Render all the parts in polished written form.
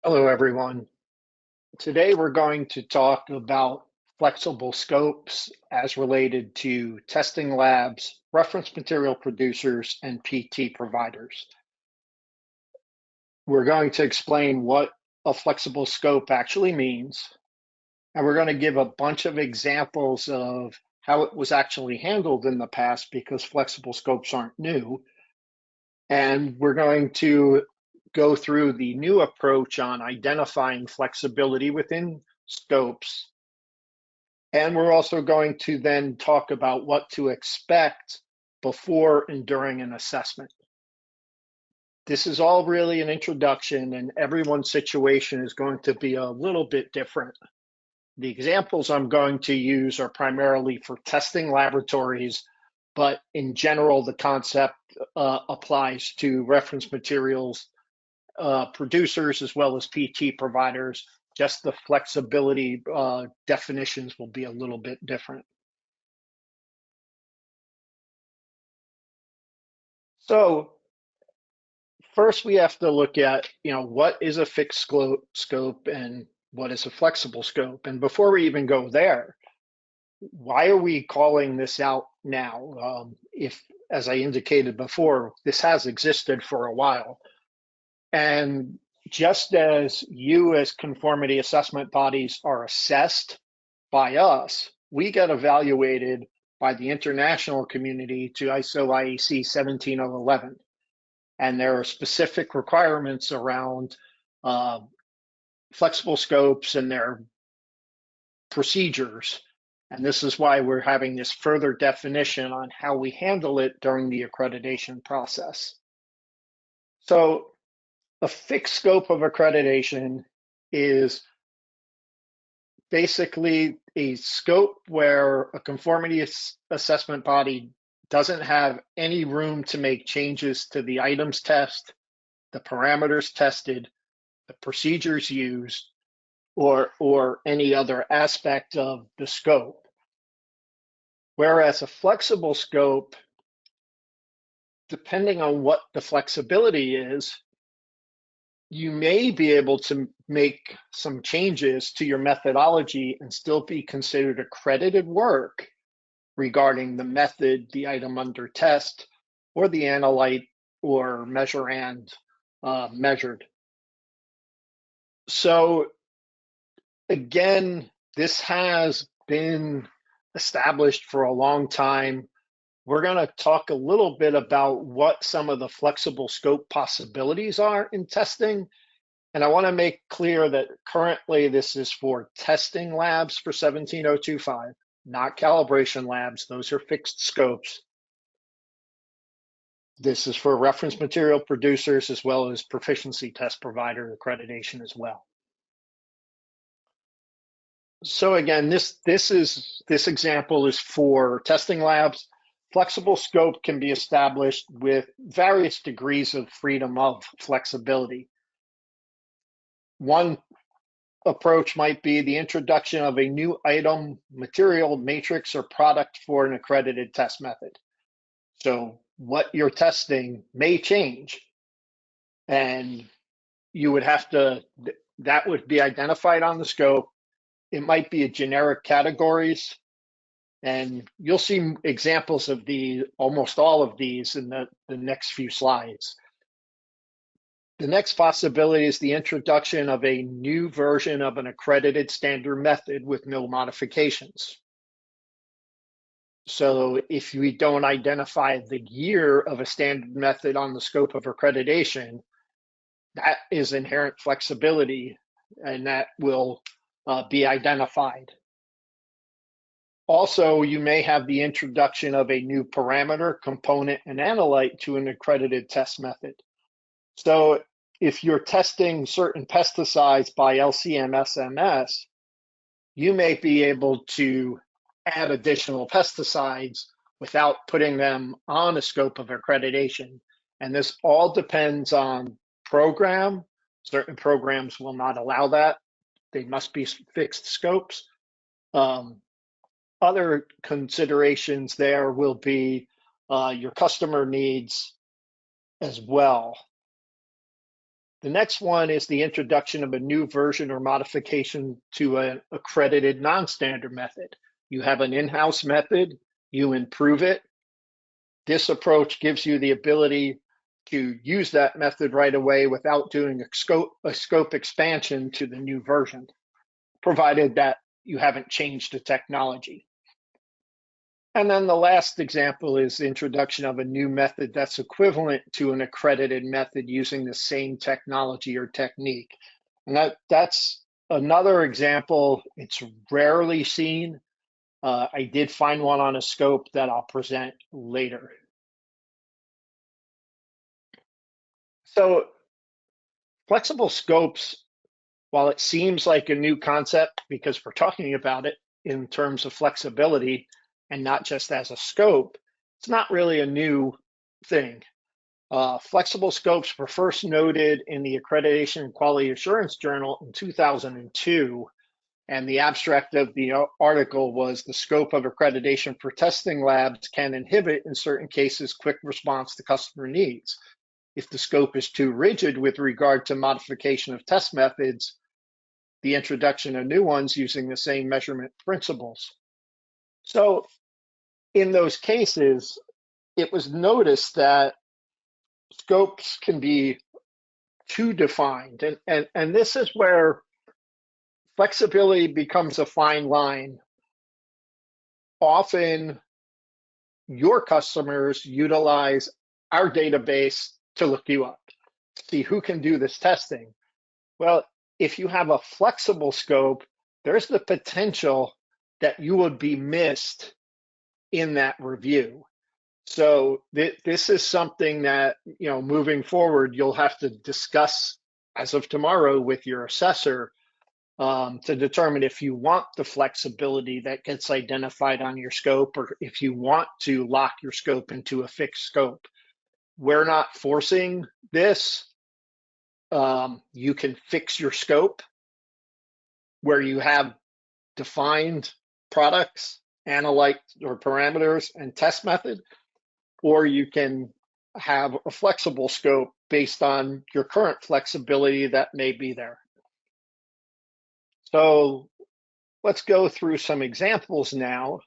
Hello, everyone. Today we're going to talk about flexible scopes as related to testing labs, reference material producers, and PT providers. We're going to explain what a flexible scope actually means, and we're going to give a bunch of examples of how it was actually handled in the past because flexible scopes aren't new. And we're going to go through the new approach on identifying flexibility within scopes. And we're also going to then talk about what to expect before and during an assessment. This is all really an introduction, and everyone's situation is going to be a little bit different. The examples I'm going to use are primarily for testing laboratories, but in general, the concept applies to reference materials producers as well as PT providers. Just the flexibility definitions will be a little bit different. So first we have to look at, what is a fixed scope and what is a flexible scope? And before we even go there, why are we calling this out now? If, as I indicated before, this has existed for a while. And just as you as conformity assessment bodies are assessed by us, we get evaluated by the international community to ISO IEC 17011. And there are specific requirements around flexible scopes and their procedures. And this is why we're having this further definition on how we handle it during the accreditation process. So a fixed scope of accreditation is basically a scope where a conformity assessment body doesn't have any room to make changes to the items test, the parameters tested, the procedures used, or any other aspect of the scope. Whereas a flexible scope, depending on what the flexibility is, you may be able to make some changes to your methodology and still be considered accredited work regarding the method, the item under test, or the analyte or measure and measured. So again, this has been established for a long time. We're going to talk a little bit about what some of the flexible scope possibilities are in testing. And I want to make clear that currently this is for testing labs for 17025, not calibration labs. Those are fixed scopes. This is for reference material producers as well as proficiency test provider accreditation as well. So again, this example is for testing labs. Flexible scope can be established with various degrees of freedom of flexibility. One approach might be the introduction of a new item, material, matrix, or product for an accredited test method. So what you're testing may change, and you would have to, that would be identified on the scope. It might be a generic categories, and you'll see examples of almost all of these in the next few slides. The next possibility is the introduction of a new version of an accredited standard method with no modifications. So if we don't identify the year of a standard method on the scope of accreditation, that is inherent flexibility, and that will be identified. Also, you may have the introduction of a new parameter, component, and analyte to an accredited test method. So if you're testing certain pesticides by LCMS, you may be able to add additional pesticides without putting them on a scope of accreditation. And this all depends on program. Certain programs will not allow that. They must be fixed scopes. Other considerations there will be your customer needs as well. The next one is the introduction of a new version or modification to an accredited non-standard method. You have an in-house method, you improve it. This approach gives you the ability to use that method right away without doing a scope expansion to the new version, provided that you haven't changed the technology. And then the last example is the introduction of a new method that's equivalent to an accredited method using the same technology or technique. And that's another example. It's rarely seen. I did find one on a scope that I'll present later. So flexible scopes, while it seems like a new concept because we're talking about it in terms of flexibility and not just as a scope, it's not really a new thing. Flexible scopes were first noted in the Accreditation and Quality Assurance Journal in 2002, and the abstract of the article was the scope of accreditation for testing labs can inhibit, in certain cases, quick response to customer needs. If the scope is too rigid with regard to modification of test methods, the introduction of new ones using the same measurement principles. So in those cases, it was noticed that scopes can be too defined. And this is where flexibility becomes a fine line. Often your customers utilize our database to look you up, see who can do this testing. Well, if you have a flexible scope, there's the potential that you would be missed in that review. So this is something that, moving forward, you'll have to discuss as of tomorrow with your assessor to determine if you want the flexibility that gets identified on your scope, or if you want to lock your scope into a fixed scope. We're not forcing this. You can fix your scope where you have defined products, analyte or parameters, and test method, or you can have a flexible scope based on your current flexibility that may be there. So let's go through some examples now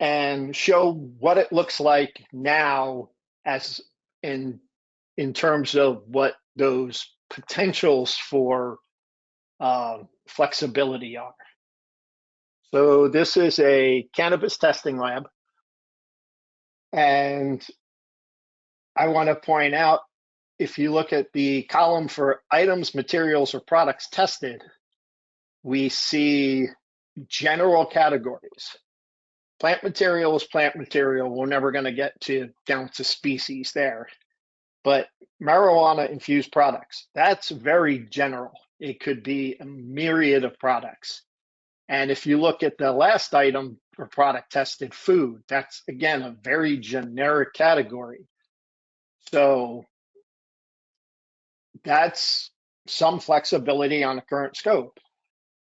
and show what it looks like now as in terms of what those potentials for flexibility are. So this is a cannabis testing lab. And I want to point out, if you look at the column for items, materials, or products tested, we see general categories. Plant material is plant material. We're never going to get down to species there. But marijuana infused products, that's very general. It could be a myriad of products. And if you look at the last item or product tested, food, that's again a very generic category. So that's some flexibility on a current scope.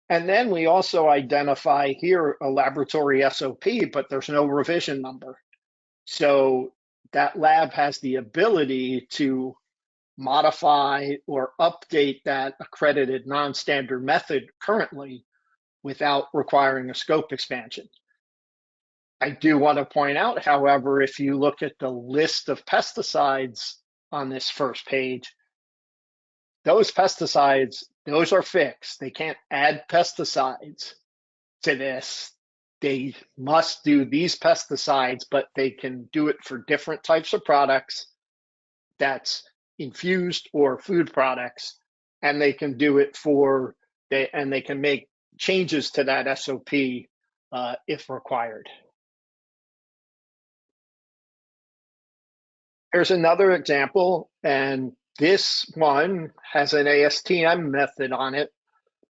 And then we also identify here a laboratory SOP, but there's no revision number. So that lab has the ability to modify or update that accredited non-standard method currently without requiring a scope expansion. I do want to point out, however, if you look at the list of pesticides on this first page, those pesticides, those are fixed. They can't add pesticides to this. They must do these pesticides, but they can do it for different types of products that's infused or food products, and they can do it and they can make changes to that SOP if required. Here's another example, and this one has an ASTM method on it,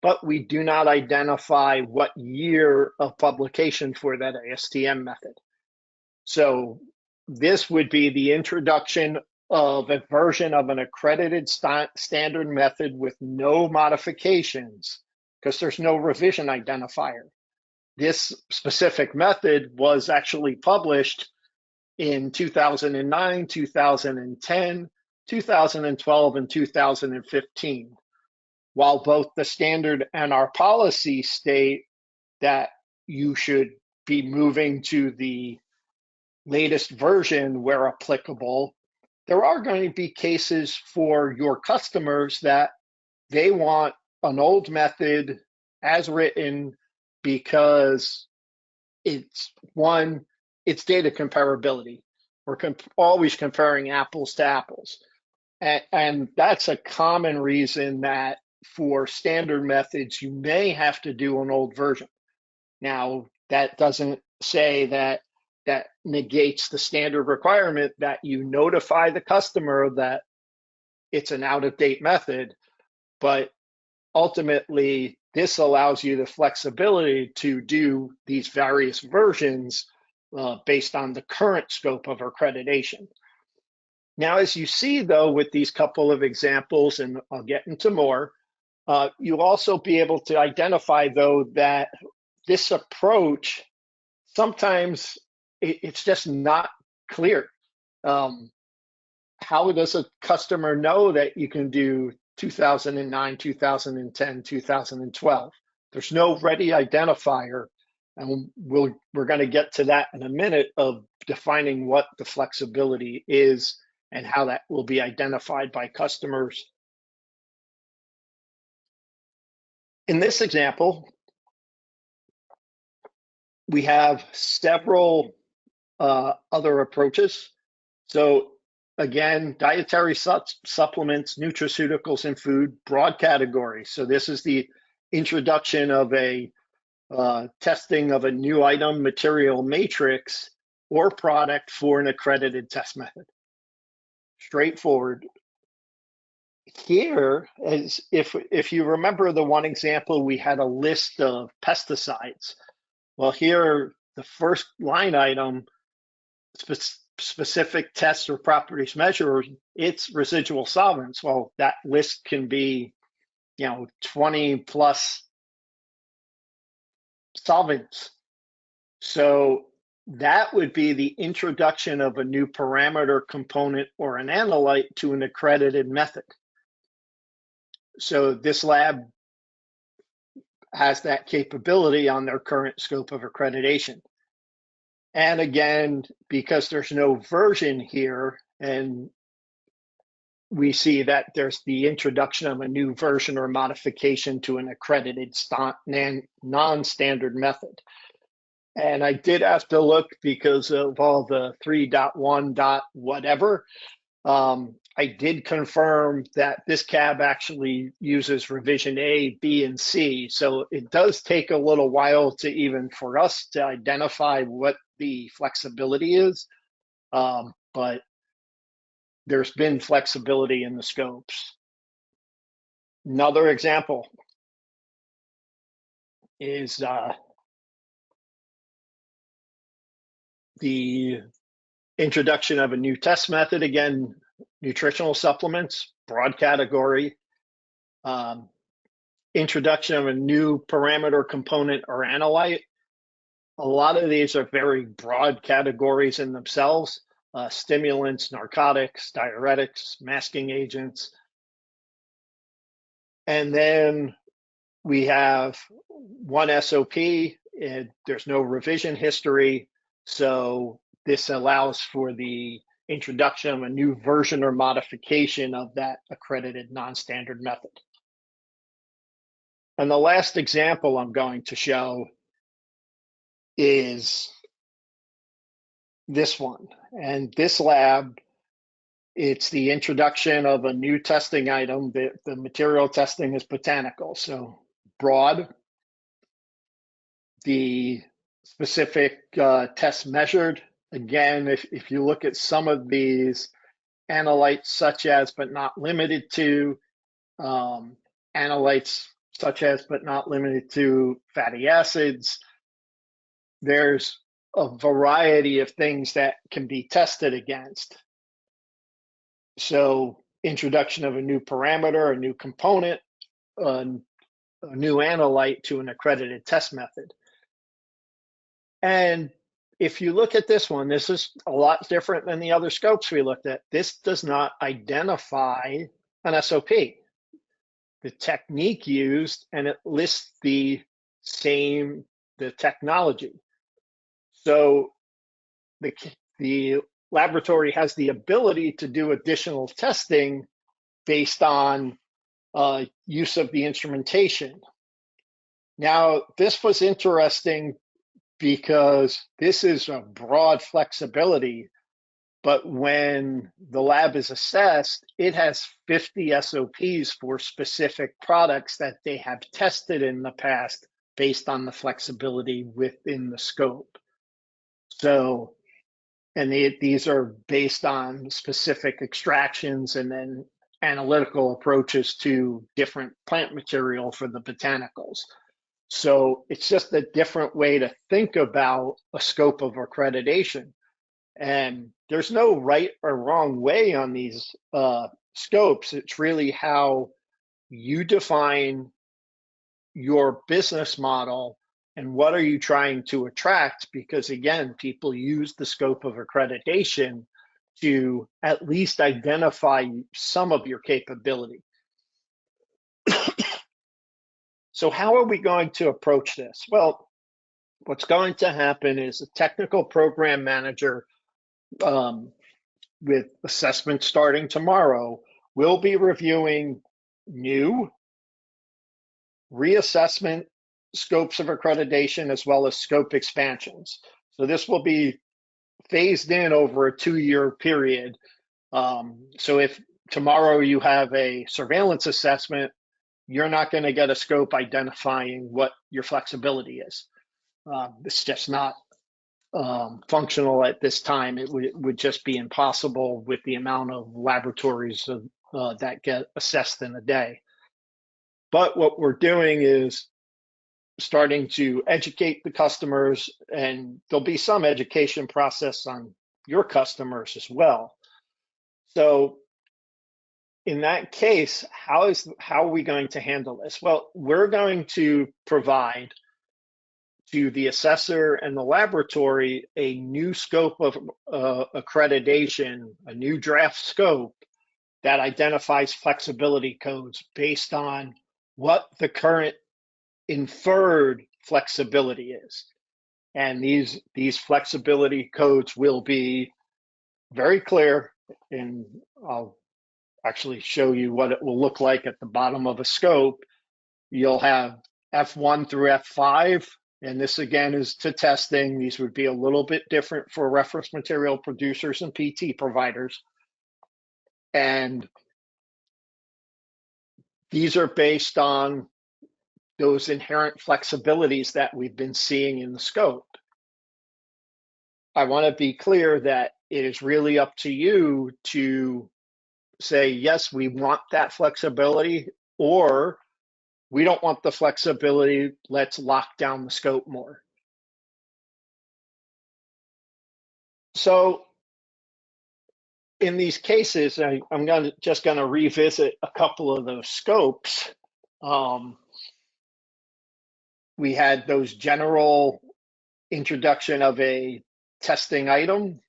but we do not identify what year of publication for that ASTM method. So this would be the introduction of a version of an accredited standard method with no modifications, because there's no revision identifier. This specific method was actually published in 2009, 2010, 2012 and 2015. While both the standard and our policy state that you should be moving to the latest version where applicable, there are going to be cases for your customers that they want an old method as written because it's data comparability. We're always comparing apples to apples. And that's a common reason that for standard methods, you may have to do an old version. Now, that doesn't say that negates the standard requirement that you notify the customer that it's an out-of-date method, but ultimately, this allows you the flexibility to do these various versions based on the current scope of accreditation. Now, as you see, though, with these couple of examples, and I'll get into more, you'll also be able to identify, though, that this approach, sometimes it's just not clear. How does a customer know that you can do 2009, 2010, 2012? There's no ready identifier, and we're going to get to that in a minute of defining what the flexibility is and how that will be identified by customers. In this example, we have several other approaches. So again, dietary supplements, nutraceuticals, and food, broad category. So this is the introduction of a testing of a new item, material, matrix, or product for an accredited test method. Straightforward. Here, as if you remember the one example, we had a list of pesticides. Well, here, the first line item, specific tests or properties measure, it's residual solvents. Well, that list can be, 20 plus solvents. So that would be the introduction of a new parameter, component, or an analyte to an accredited method. So this lab has that capability on their current scope of accreditation. And again, because there's no version here, and we see that there's the introduction of a new version or modification to an accredited non-standard method. And I did have to look because of all the 3.1. whatever. I did confirm that this CAB actually uses revision A, B, and C. So it does take a little while to even for us to identify what the flexibility is. But there's been flexibility in the scopes. Another example is the introduction of a new test method. Again, nutritional supplements, broad category. Introduction of a new parameter, component, or analyte. A lot of these are very broad categories in themselves. Stimulants, narcotics, diuretics, masking agents. And then we have one SOP. There's no revision history. So this allows for the introduction of a new version or modification of that accredited non-standard method. And the last example I'm going to show is this one. And this lab, it's the introduction of a new testing item. The material testing is botanical, so broad. The specific tests measured, again, if you look at some of these analytes such as but not limited to, analytes such as but not limited to fatty acids, there's a variety of things that can be tested against. So introduction of a new parameter, a new component, a new analyte to an accredited test method. And if you look at this one, this is a lot different than the other scopes we looked at. This does not identify an SOP. The technique used, and it lists the technology. So the laboratory has the ability to do additional testing based on use of the instrumentation. Now, this was interesting because this is a broad flexibility, but when the lab is assessed, it has 50 SOPs for specific products that they have tested in the past based on the flexibility within the scope. So, and these are based on specific extractions and then analytical approaches to different plant material for the botanicals. So it's just a different way to think about a scope of accreditation. And there's no right or wrong way on these scopes. It's really how you define your business model and what are you trying to attract? Because again, people use the scope of accreditation to at least identify some of your capability. So how are we going to approach this? Well, what's going to happen is a technical program manager with assessment starting tomorrow will be reviewing new reassessment scopes of accreditation as well as scope expansions. So this will be phased in over a 2-year period. So if tomorrow you have a surveillance assessment, you're not going to get a scope identifying what your flexibility is. It's just not functional at this time. It would just be impossible with the amount of laboratories that get assessed in a day. But what we're doing is starting to educate the customers, and there'll be some education process on your customers as well. So in that case, how are we going to handle this? Well, we're going to provide to the assessor and the laboratory a new scope of accreditation, a new draft scope that identifies flexibility codes based on what the current inferred flexibility is. And these flexibility codes will be very clear, and I'll actually show you what it will look like at the bottom of a scope. You'll have F1 through F5, and this again is to testing. These would be a little bit different for reference material producers and PT providers. And these are based on those inherent flexibilities that we've been seeing in the scope. I want to be clear that it is really up to you to say, yes, we want that flexibility, or we don't want the flexibility, let's lock down the scope more. So in these cases, I'm just going to revisit a couple of those scopes. We had those general introduction of a testing item.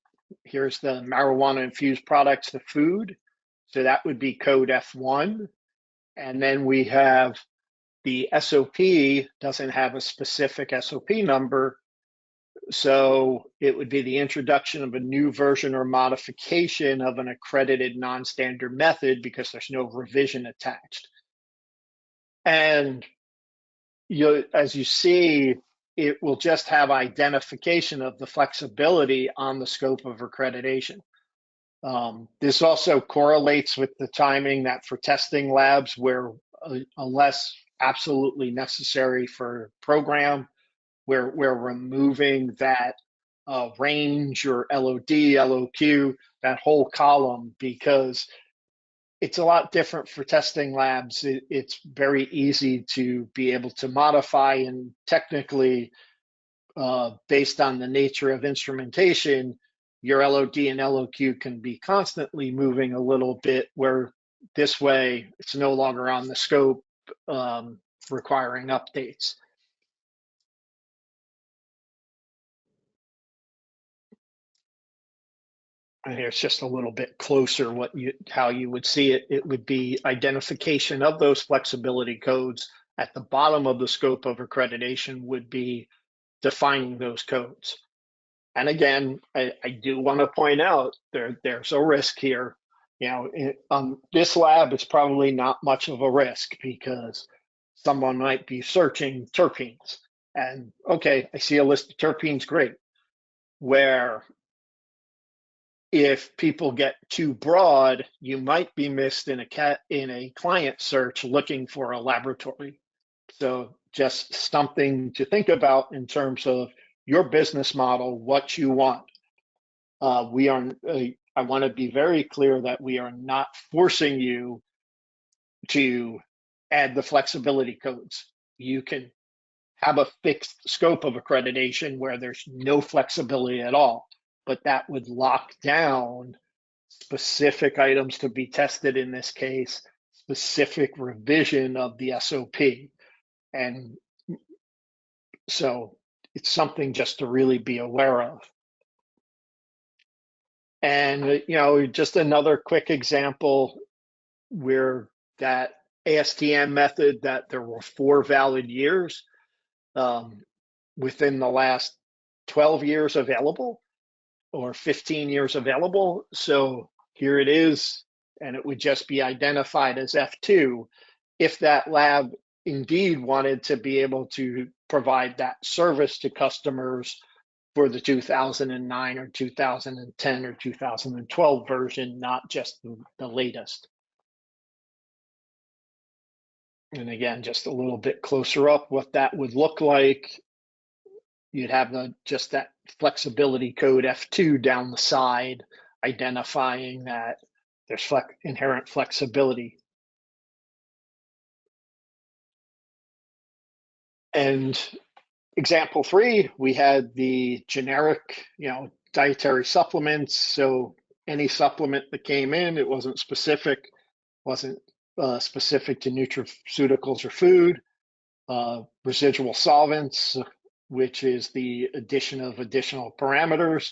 Here's the marijuana infused products, the food. So that would be code F1. And then we have the SOP doesn't have a specific SOP number. So it would be the introduction of a new version or modification of an accredited non-standard method because there's no revision attached. And as you see, it will just have identification of the flexibility on the scope of accreditation. This also correlates with the timing that for testing labs where unless absolutely necessary for program, where we're removing that range or LOD, LOQ, that whole column, because it's a lot different for testing labs. It's very easy to be able to modify, and technically, based on the nature of instrumentation, your LOD and LOQ can be constantly moving a little bit, where this way it's no longer on the scope requiring updates. And here's just a little bit closer how you would see it. It would be identification of those flexibility codes. At the bottom of the scope of accreditation would be defining those codes. And again, I do want to point out there's a risk here. This lab is probably not much of a risk because someone might be searching terpenes. And okay, I see a list of terpenes, great. Where if people get too broad, you might be missed in a client search looking for a laboratory. So just something to think about in terms of your business model, what you want. I want to be very clear that we are not forcing you to add the flexibility codes. You can have a fixed scope of accreditation where there's no flexibility at all, but that would lock down specific items to be tested in this case, specific revision of the SOP. And so it's something just to really be aware of. And, just another quick example where that ASTM method, that there were 4 valid years within the last 12 years available or 15 years available. So here it is, and it would just be identified as F2 if that lab indeed wanted to be able to provide that service to customers for the 2009 or 2010 or 2012 version, not just the latest. And again, just a little bit closer up, what that would look like. You'd have just that flexibility code F2 down the side, identifying that there's inherent flexibility. And example 3, we had the generic, dietary supplements. So any supplement that came in, it wasn't specific to nutraceuticals or food. Residual solvents, which is the addition of additional parameters.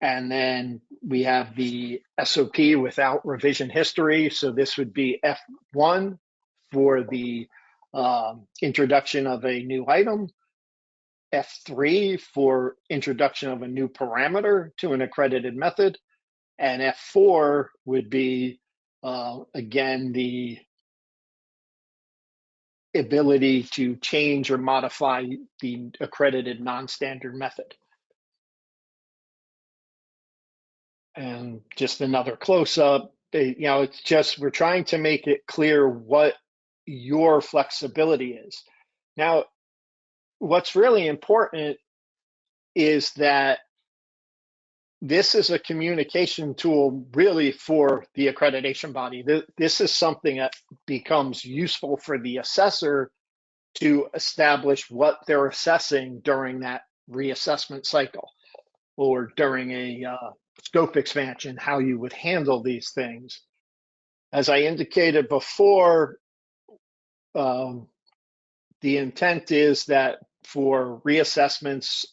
And then we have the SOP without revision history. So this would be F1 for the introduction of a new item, F3 for introduction of a new parameter to an accredited method, and F4 would be, again, the ability to change or modify the accredited non-standard method. And just another close-up, it's just we're trying to make it clear what your flexibility is. Now, what's really important is that this is a communication tool really for the accreditation body. This is something that becomes useful for the assessor to establish what they're assessing during that reassessment cycle or during a scope expansion, how you would handle these things. As I indicated before, the intent is that for reassessments,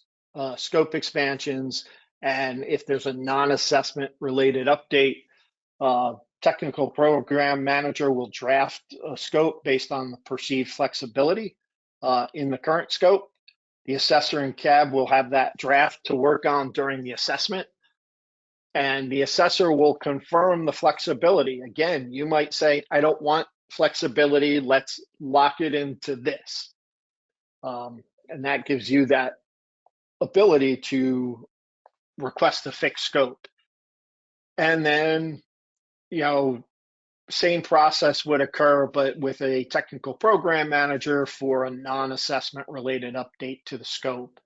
scope expansions, and if there's a non-assessment related update, technical program manager will draft a scope based on the perceived flexibility in the current scope. The assessor and CAB will have that draft to work on during the assessment. And the assessor will confirm the flexibility. Again, you might say, I don't want flexibility, let's lock it into this. And that gives you that ability to request a fixed scope. And then, same process would occur, but with a technical program manager for a non-assessment related update to the scope.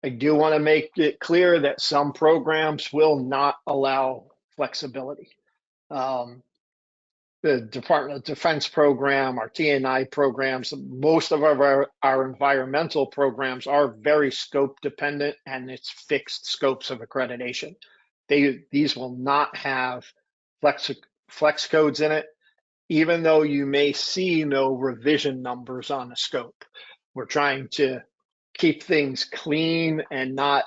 I do want to make it clear that some programs will not allow flexibility. The Department of Defense program, our TNI programs, most of our environmental programs are very scope dependent, and it's fixed scopes of accreditation. These will not have flex codes in it, even though you may see no revision numbers on the scope. We're trying to keep things clean and not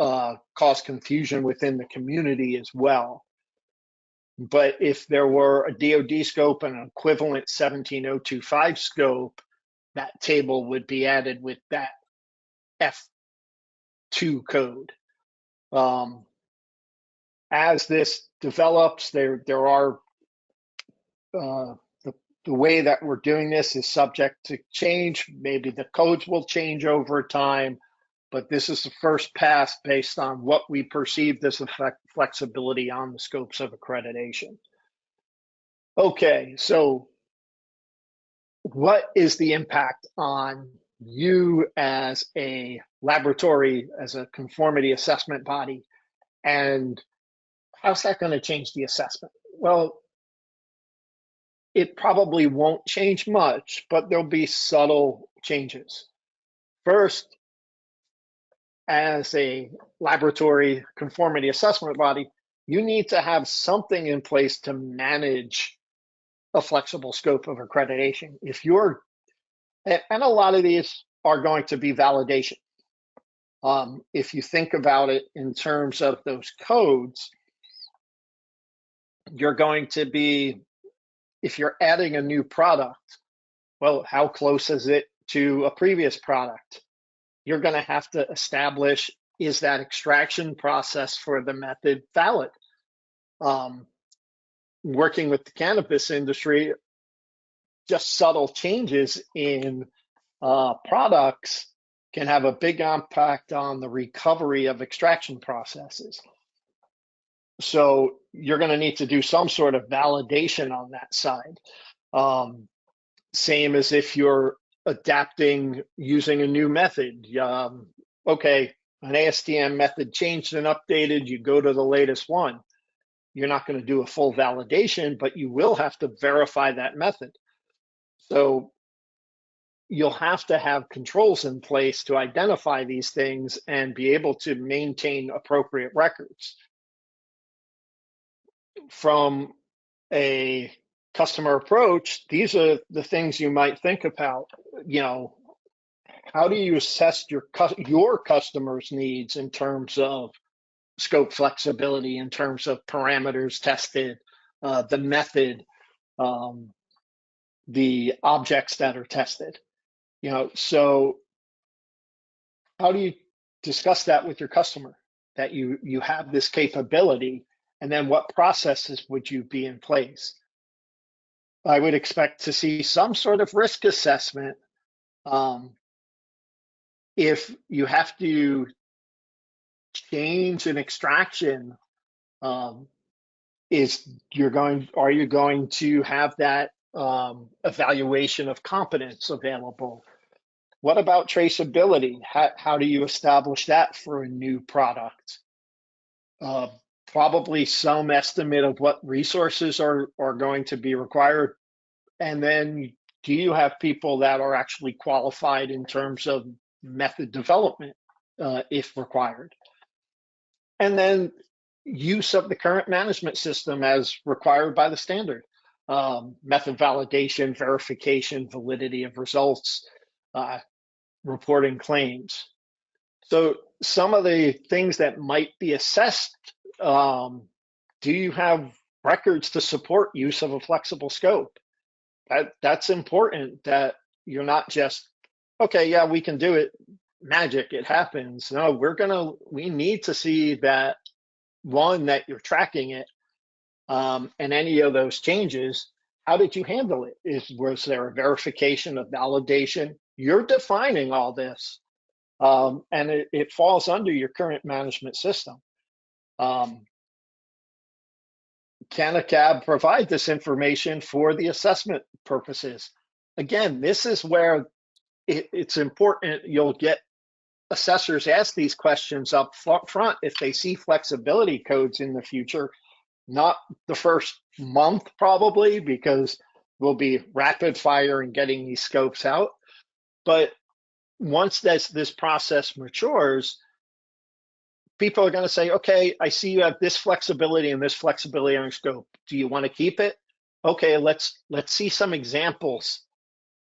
cause confusion within the community as well. But if there were a DoD scope and an equivalent 17025 scope, that table would be added with that F2 code. As this develops, there are the way that we're doing this is subject to change. Maybe the codes will change over time, but this is the first pass based on what we perceive as flexibility on the scopes of accreditation. Okay, so what is the impact on you as a laboratory, as a conformity assessment body, and how's that going to change the assessment? Well, it probably won't change much, but there'll be subtle changes. First, as a laboratory conformity assessment body, you need to have something in place to manage a flexible scope of accreditation. If you're, and a lot of these are going to be validation. If you think about it in terms of those codes, you're going to be, if you're adding a new product, well, how close is it to a previous product? You're going to have to establish, is that extraction process for the method valid? Working with the cannabis industry, just subtle changes in products can have a big impact on the recovery of extraction processes. So you're going to need to do some sort of validation on that side. Same as if you're adapting using a new method. Okay, an ASTM method changed and updated, you go to the latest one. You're not going to do a full validation, but you will have to verify that method. So you'll have to have controls in place to identify these things and be able to maintain appropriate records. From a customer approach, these are the things you might think about. How do you assess your customers' needs in terms of scope flexibility, in terms of parameters tested, the method, the objects that are tested? So how do you discuss that with your customer, that you have this capability, and then what processes would you be in place? I would expect to see some sort of risk assessment. If you have to change an extraction, are you going to have that evaluation of competence available? What about traceability? How do you establish that for a new product? Probably some estimate of what resources are going to be required. And then do you have people that are actually qualified in terms of method development, if required? And then use of the current management system as required by the standard. Method validation, verification, validity of results, reporting claims. So some of the things that might be assessed, do you have records to support use of a flexible scope? That's important, that you're not just, okay, yeah, we can do it, magic, it happens. No, we need to see that, one, that you're tracking it, and any of those changes, how did you handle it? Was there a verification, a validation? You're defining all this, and it falls under your current management system. Can a CAB provide this information for the assessment purposes? Again, this is where it's important. You'll get assessors ask these questions up front if they see flexibility codes in the future, not the first month probably, because we'll be rapid fire in getting these scopes out. But once this process matures, people are going to say, okay, I see you have this flexibility and this flexibility on your scope. Do you want to keep it? Okay, let's see some examples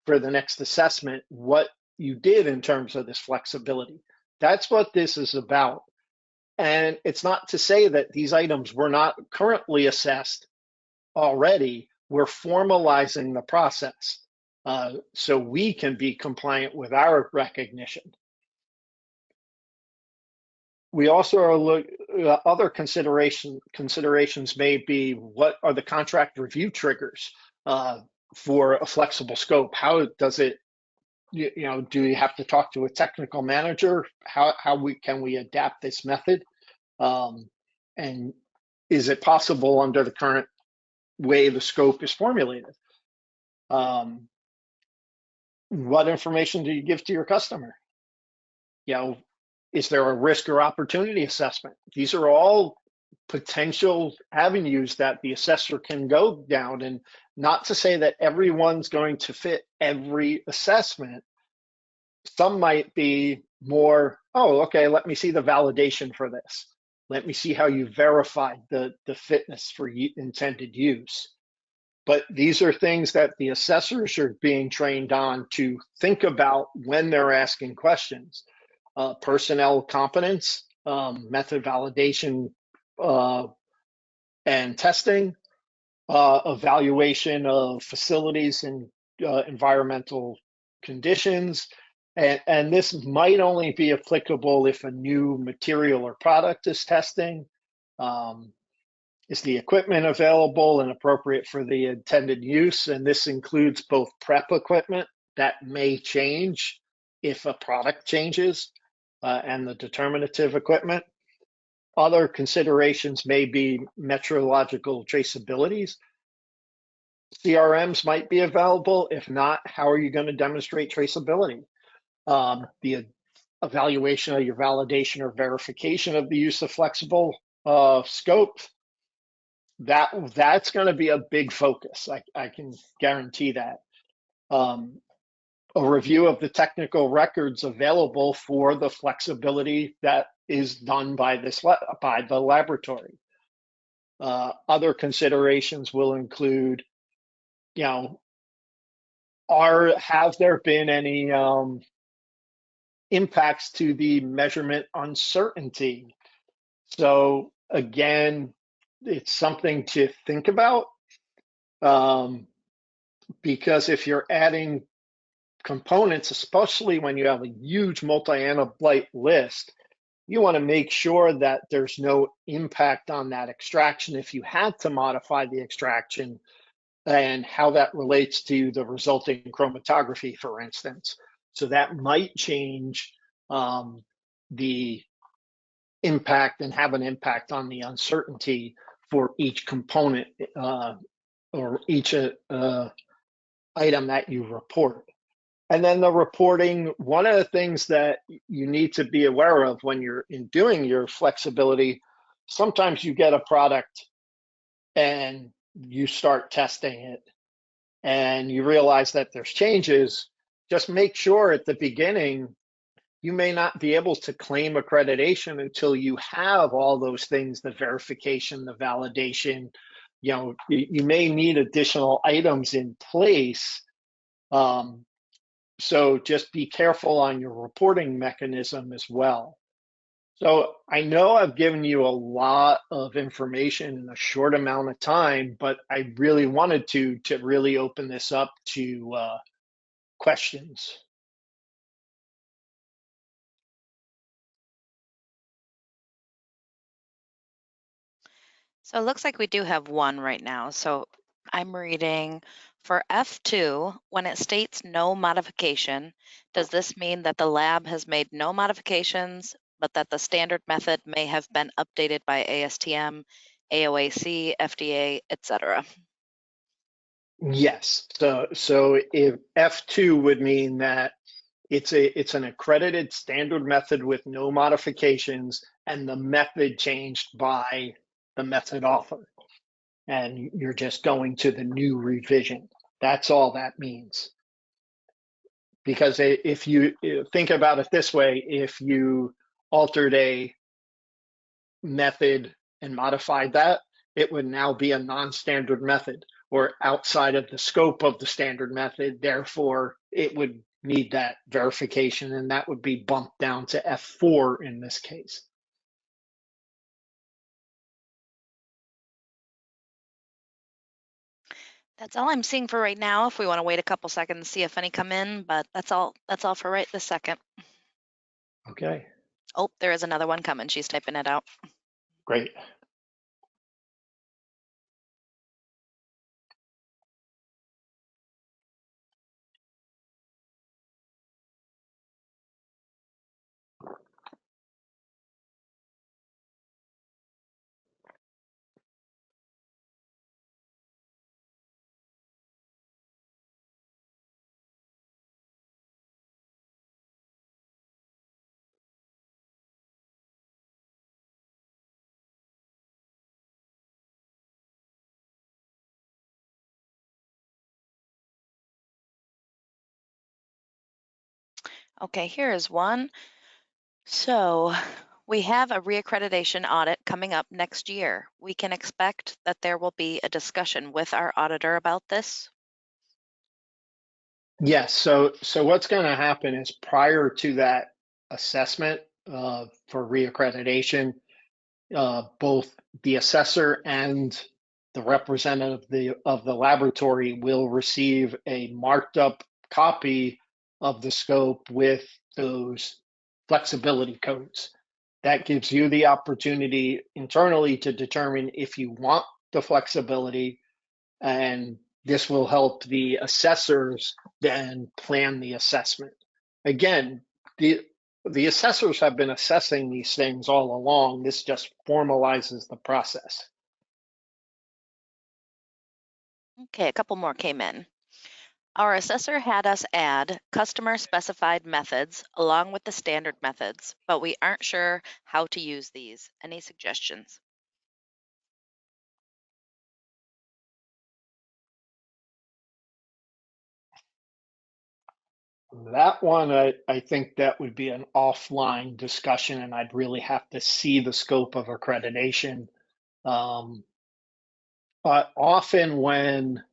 for the next assessment, what you did in terms of this flexibility. That's what this is about. And it's not to say that these items were not currently assessed already. We're formalizing the process so we can be compliant with our recognition. We also are other considerations may be, what are the contract review triggers for a flexible scope? How does it, do we have to talk to a technical manager? How can we adapt this method? And is it possible under the current way the scope is formulated? What information do you give to your customer? Is there a risk or opportunity assessment? These are all potential avenues that the assessor can go down, and not to say that everyone's going to fit every assessment. Some might be more, oh, okay, let me see the validation for this. Let me see how you verified the fitness for intended use. But these are things that the assessors are being trained on to think about when they're asking questions. Personnel competence, method validation and testing, evaluation of facilities and environmental conditions. And this might only be applicable if a new material or product is testing. Is the equipment available and appropriate for the intended use? And this includes both prep equipment that may change if a product changes, and the determinative equipment. Other considerations may be metrological traceabilities. CRMs might be available. If not, how are you going to demonstrate traceability? The evaluation of your validation or verification of the use of flexible scope, that's going to be a big focus. I can guarantee that. A review of the technical records available for the flexibility that is done by the laboratory. Other considerations will include, have there been any impacts to the measurement uncertainty? So again, it's something to think about, because if you're adding components, especially when you have a huge multi-analyte list, you want to make sure that there's no impact on that extraction if you had to modify the extraction, and how that relates to the resulting chromatography, for instance. So that might change the impact and have an impact on the uncertainty for each component or each item that you report. And then the reporting, one of the things that you need to be aware of when you're doing your flexibility, sometimes you get a product and you start testing it and you realize that there's changes. Just make sure at the beginning, you may not be able to claim accreditation until you have all those things, the verification, the validation. You may need additional items in place. So just be careful on your reporting mechanism as well. So I know I've given you a lot of information in a short amount of time, but I really wanted to really open this up to questions. So it looks like we do have one right now. So I'm reading for F2, when it states no modification, does this mean that the lab has made no modifications, but that the standard method may have been updated by ASTM, AOAC, FDA, etc.? Yes. So if F2 would mean that it's an accredited standard method with no modifications, and the method changed by the method author, and you're just going to the new revision. That's all that means. Because if you think about it this way, if you altered a method and modified that, it would now be a non-standard method or outside of the scope of the standard method. Therefore, it would need that verification, and that would be bumped down to F4 in this case. That's all I'm seeing for right now. If we want to wait a couple seconds, see if any come in, but that's all for right this second. Okay, Oh, there is another one coming. She's typing it out. great. Okay, here is one. So we have a reaccreditation audit coming up next year. We can expect that there will be a discussion with our auditor about this. Yes, so what's going to happen is prior to that assessment for reaccreditation, both the assessor and the representative of the laboratory will receive a marked up copy of the scope with those flexibility codes. That gives you the opportunity internally to determine if you want the flexibility, and this will help the assessors then plan the assessment. Again, the assessors have been assessing these things all along. This just formalizes the process. Okay, a couple more came in. Our assessor had us add customer specified methods along with the standard methods, but we aren't sure how to use these. Any suggestions? That one, I think that would be an offline discussion, and I'd really have to see the scope of accreditation. Um, but often when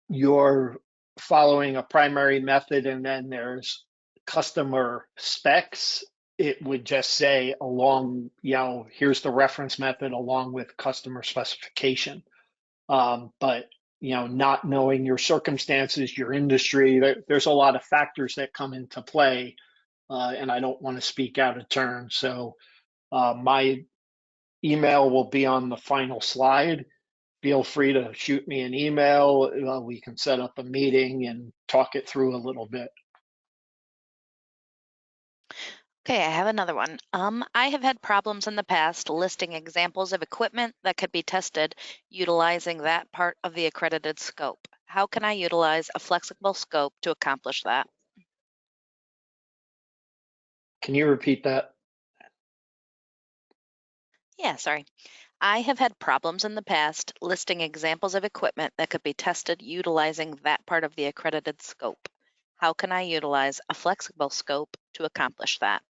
you're following a primary method and then there's customer specs, it would just say along, here's the reference method along with customer specification. But not knowing your circumstances, your industry, there's a lot of factors that come into play, and I don't want to speak out of turn. So my email will be on the final slide. Feel free to shoot me an email. We can set up a meeting and talk it through a little bit. Okay, I have another one. I have had problems in the past listing examples of equipment that could be tested utilizing that part of the accredited scope. How can I utilize a flexible scope to accomplish that? Can you repeat that? Yeah, sorry. I have had problems in the past listing examples of equipment that could be tested utilizing that part of the accredited scope. How can I utilize a flexible scope to accomplish that?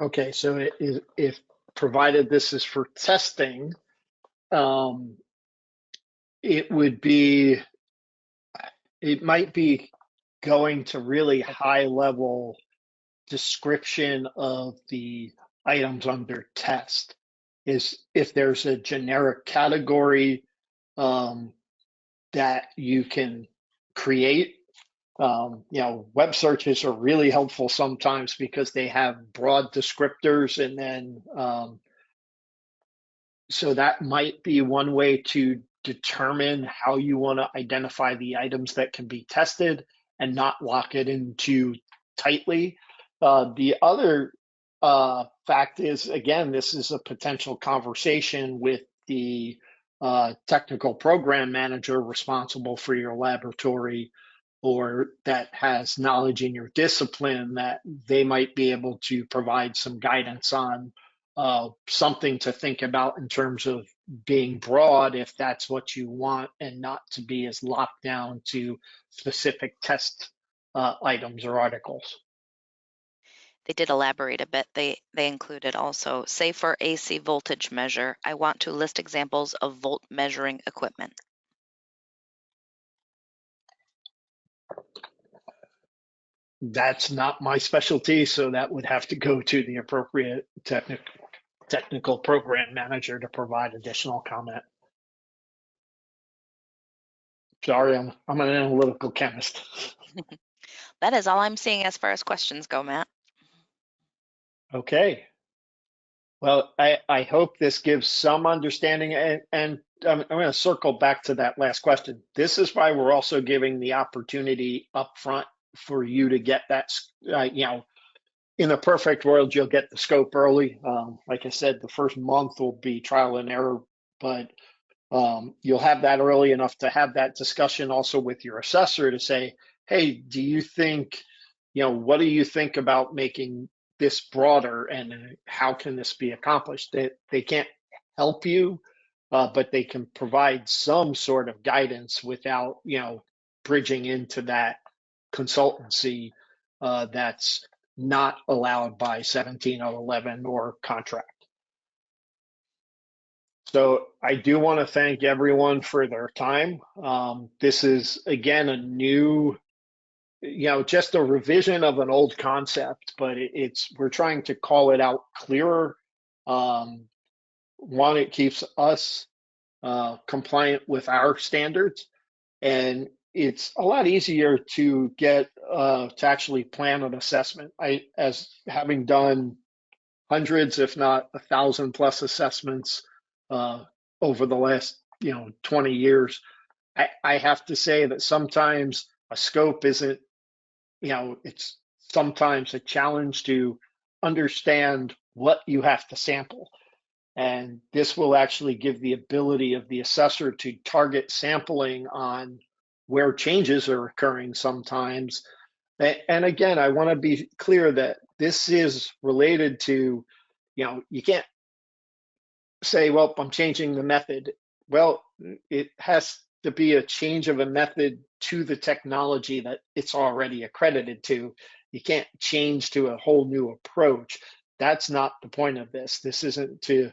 Okay, so if provided this is for testing, um, it would be, it might be going to really high level description of the items under test. Is if there's a generic category um, that you can create. Web searches are really helpful sometimes because they have broad descriptors, and then so that might be one way to determine how you want to identify the items that can be tested and not lock it in too tightly. The other fact is, again, this is a potential conversation with the technical program manager responsible for your laboratory or that has knowledge in your discipline, that they might be able to provide some guidance on something to think about in terms of being broad if that's what you want, and not to be as locked down to specific test items or articles. They did elaborate a bit. They included also, say for AC voltage measure, I want to list examples of volt measuring equipment. That's not my specialty, so that would have to go to the appropriate technical program manager to provide additional comment. Sorry, I'm an analytical chemist. That is all I'm seeing as far as questions go, Matt. Okay. Well, I hope this gives some understanding, and I'm going to circle back to that last question. This is why we're also giving the opportunity up front for you to get that, in a perfect world, you'll get the scope early. Like I said, the first month will be trial and error, but you'll have that early enough to have that discussion also with your assessor to say, hey, do you think, what do you think about making this broader and how can this be accomplished? They can't help you, but they can provide some sort of guidance without, bridging into that consultancy that's not allowed by 17011 or contract. So I do want to thank everyone for their time. This is, again, a new, just a revision of an old concept, but we're trying to call it out clearer. One, it keeps us compliant with our standards, and it's a lot easier to get to actually plan an assessment. As having done hundreds, if not 1,000 plus assessments over the last 20 years, I have to say that sometimes a scope isn't, it's sometimes a challenge to understand what you have to sample. And this will actually give the ability of the assessor to target sampling on where changes are occurring sometimes. And again, I want to be clear that this is related to, you can't say, well, I'm changing the method. Well, it has to be a change of a method to the technology that it's already accredited to. You can't change to a whole new approach. That's not the point of this. This isn't to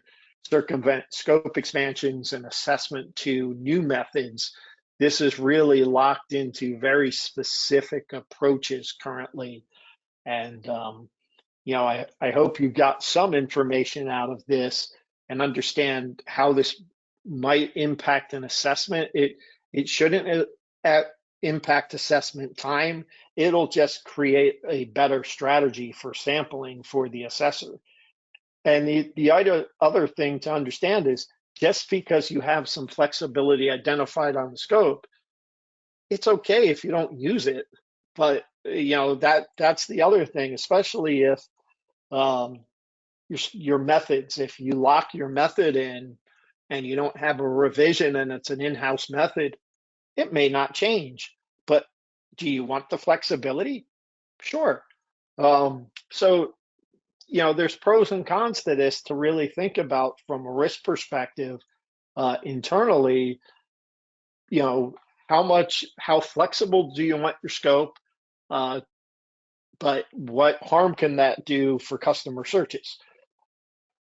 circumvent scope expansions and assessment to new methods. This is really locked into very specific approaches currently. And, I hope you got some information out of this and understand how this might impact an assessment. It shouldn't impact assessment time. It'll just create a better strategy for sampling for the assessor. And the other thing to understand is just because you have some flexibility identified on the scope, it's okay if you don't use it. But that's the other thing, especially if your methods, if you lock your method in and you don't have a revision and it's an in-house method, it may not change. But do you want the flexibility? Sure. So there's pros and cons to this to really think about from a risk perspective internally. How flexible do you want your scope? But what harm can that do for customer searches?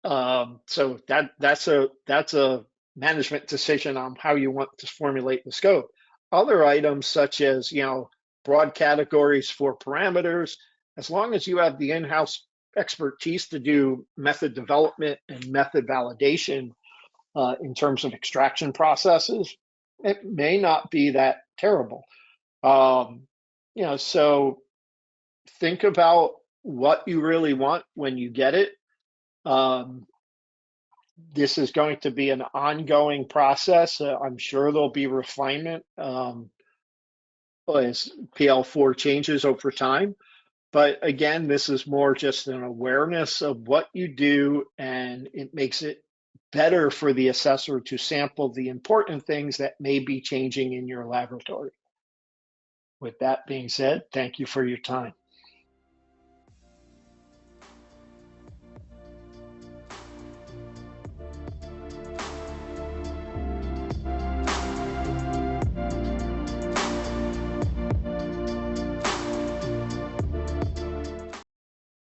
So that's a management decision on how you want to formulate the scope. Other items such as broad categories for parameters, as long as you have the in-house expertise to do method development and method validation in terms of extraction processes, it may not be that terrible. So think about what you really want when you get it. This is going to be an ongoing process. I'm sure there'll be refinement as PL4 changes over time. But again, this is more just an awareness of what you do, and it makes it better for the assessor to sample the important things that may be changing in your laboratory. With that being said, thank you for your time.